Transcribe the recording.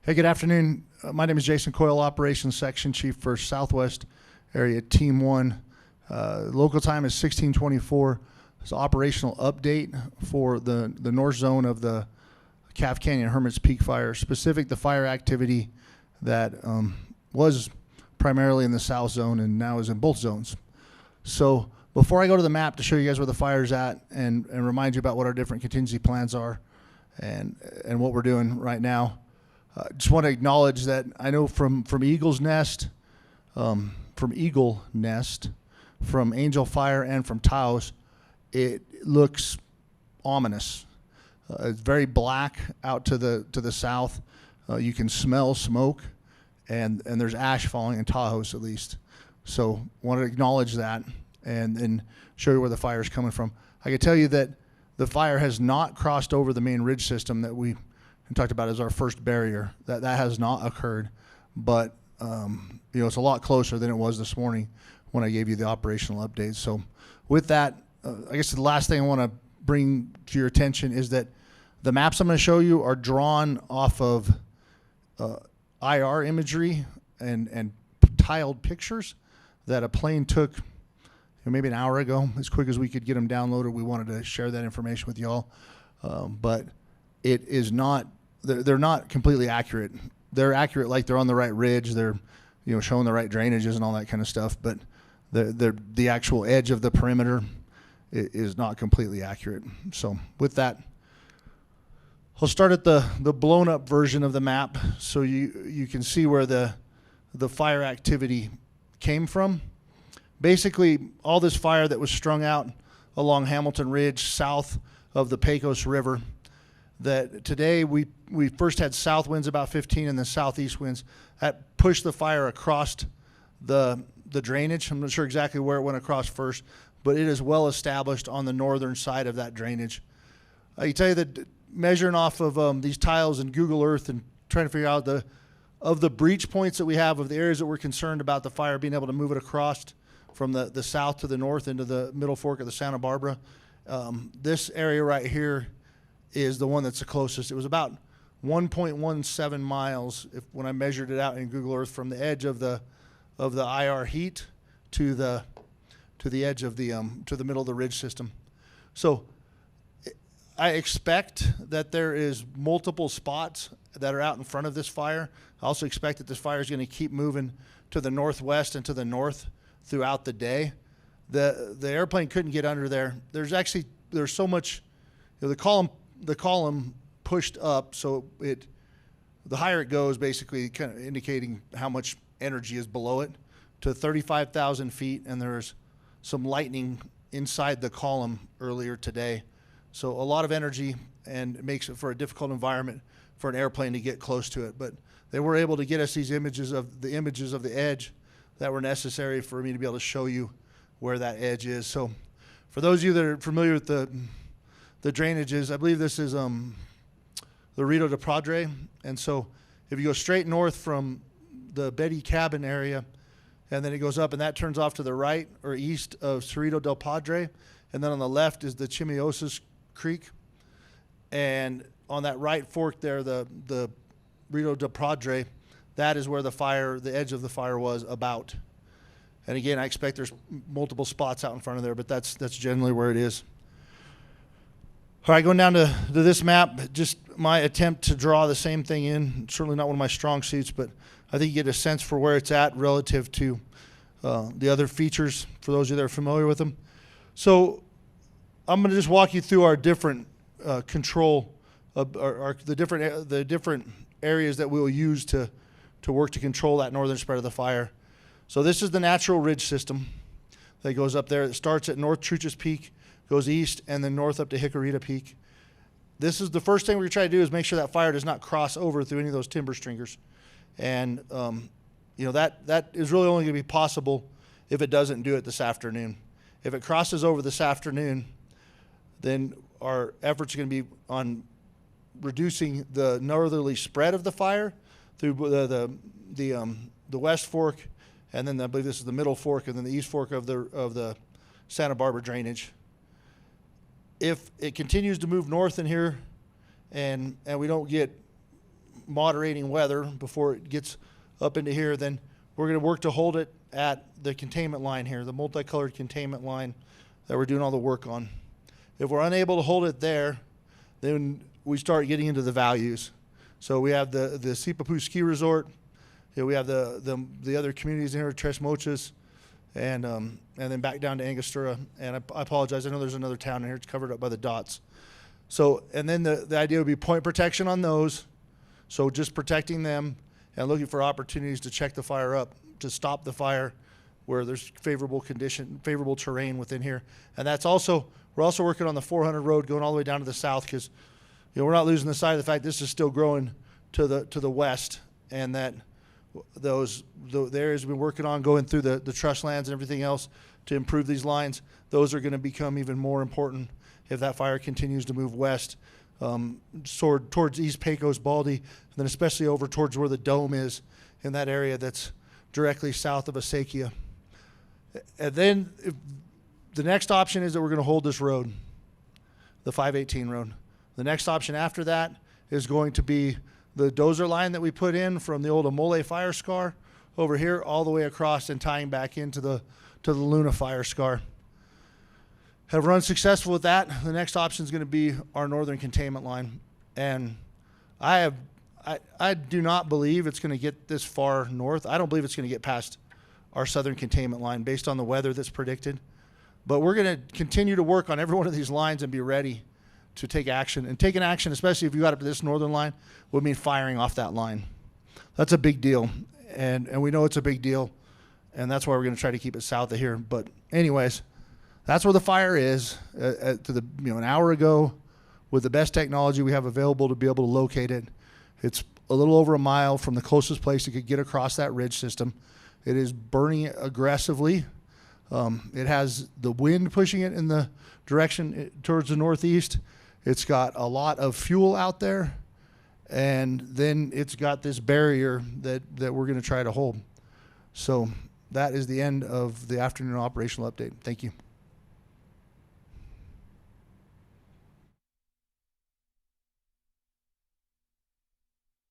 Hey, good afternoon. My name is Jason Coyle, Operations Section Chief for Southwest Area Team 1. Local time is 1624. It's an operational update for the north zone of the Calf Canyon Hermits Peak Fire, specific the fire activity that was primarily in the south zone and now is in both zones. So before I go to the map to show you guys where the fire's at and remind you about what our different contingency plans are and what we're doing right now, just want to acknowledge that I know from Eagle Nest, from Angel Fire, and from Taos, it looks ominous. It's very black out to the south. You can smell smoke, and there's ash falling in Taos at least. So want to acknowledge that and show you where the fire is coming from. I can tell you that the fire has not crossed over the main ridge system that we talked about as our first barrier. That has not occurred, but it's a lot closer than it was this morning when I gave you the operational update. So with that, I guess the last thing I want to bring to your attention is that the maps I'm going to show you are drawn off of IR imagery and tiled pictures that a plane took maybe an hour ago. As quick as we could get them downloaded, we wanted to share that information with y'all. But it is not, they're not completely accurate. They're accurate like they're on the right ridge. They're showing the right drainages and all that kind of stuff. But the actual edge of the perimeter is not completely accurate. So with that, I'll start at the blown up version of the map so you can see where the fire activity came from. Basically, all this fire that was strung out along Hamilton Ridge south of the Pecos River, that today we first had south winds about 15 and then southeast winds that pushed the fire across the drainage. I'm not sure exactly where it went across first, but it is well established on the northern side of that drainage. I can tell you that measuring off of these tiles and Google Earth and trying to figure out the breach points that we have of the areas that we're concerned about the fire being able to move it across from the south to the north into the middle fork of the Santa Barbara. This area right here is the one that's the closest. It was about 1.17 miles when I measured it out in Google Earth from the edge of the IR heat to the edge of to the middle of the ridge system. So I expect that there is multiple spots that are out in front of this fire. I also expect that this fire is going to keep moving to the northwest and to the north throughout the day. The airplane couldn't get under there. There's so much, the column pushed up, so the higher it goes, basically kind of indicating how much energy is below it, to 35,000 feet, and there's some lightning inside the column earlier today. So a lot of energy, and it makes it for a difficult environment for an airplane to get close to it. But they were able to get us these images of the edge that were necessary for me to be able to show you where that edge is. So for those of you that are familiar with the drainages, I believe this is the Rio de Padre. And so if you go straight north from the Betty Cabin area, and then it goes up, and that turns off to the right or east of Cerrito del Padre, and then on the left is the Chimiosis Creek. And on that right fork there, the Rio de Padre, that is where the edge of the fire was about. And again, I expect there's multiple spots out in front of there, but that's generally where it is. All right, going down to this map, just my attempt to draw the same thing in. Certainly not one of my strong suits, but I think you get a sense for where it's at relative to the other features for those of you that are familiar with them. So I'm going to just walk you through our different control, the different areas that we'll use to work to control that northern spread of the fire. So this is the natural ridge system that goes up there. It starts at North Truchas Peak, goes east, and then north up to Jicarita Peak. This is the first thing we're going to try to do is make sure that fire does not cross over through any of those timber stringers. And, that is really only going to be possible if it doesn't do it this afternoon. If it crosses over this afternoon, then our efforts are going to be on reducing the northerly spread of the fire through the west fork, and then I believe this is the middle fork, and then the east fork of the Santa Barbara drainage. If it continues to move north in here, and we don't get moderating weather before it gets up into here, then we're going to work to hold it at the containment line here, the multicolored containment line that we're doing all the work on. If we're unable to hold it there, then we start getting into the values. So we have the Sipapu Ski Resort. We have the other communities in here, Tres Mochas, and then back down to Angostura. And I apologize, I know there's another town in here. It's covered up by the dots. So, and then the idea would be point protection on those. So just protecting them and looking for opportunities to check the fire up, to stop the fire where there's favorable terrain within here. And that's also, we're also working on the 400 road going all the way down to the south, because we're not losing the sight of the fact this is still growing to the west, and that the areas we've been working on going through the truss lands and everything else to improve these lines, those are going to become even more important if that fire continues to move west, towards East Pecos, Baldy, and then especially over towards where the dome is in that area that's directly south of Acequia. And then the next option is that we're going to hold this road, the 518 road. The next option after that is going to be the dozer line that we put in from the old Amole fire scar over here all the way across and tying back into the Luna fire scar. Have run successful with that. The next option is going to be our northern containment line. And I do not believe it's going to get this far north. I don't believe it's going to get past our southern containment line based on the weather that's predicted. But we're going to continue to work on every one of these lines and be ready to take action. And taking action, especially if you got up to this northern line, would mean firing off that line. That's a big deal. And we know it's a big deal. And that's why we're going to try to keep it south of here. But anyways, that's where the fire is an hour ago with the best technology we have available to be able to locate it. It's a little over a mile from the closest place it could get across that ridge system. It is burning aggressively. It has the wind pushing it in the direction towards the northeast. It's got a lot of fuel out there, and then it's got this barrier that we're going to try to hold. So that is the end of the afternoon operational update. Thank you.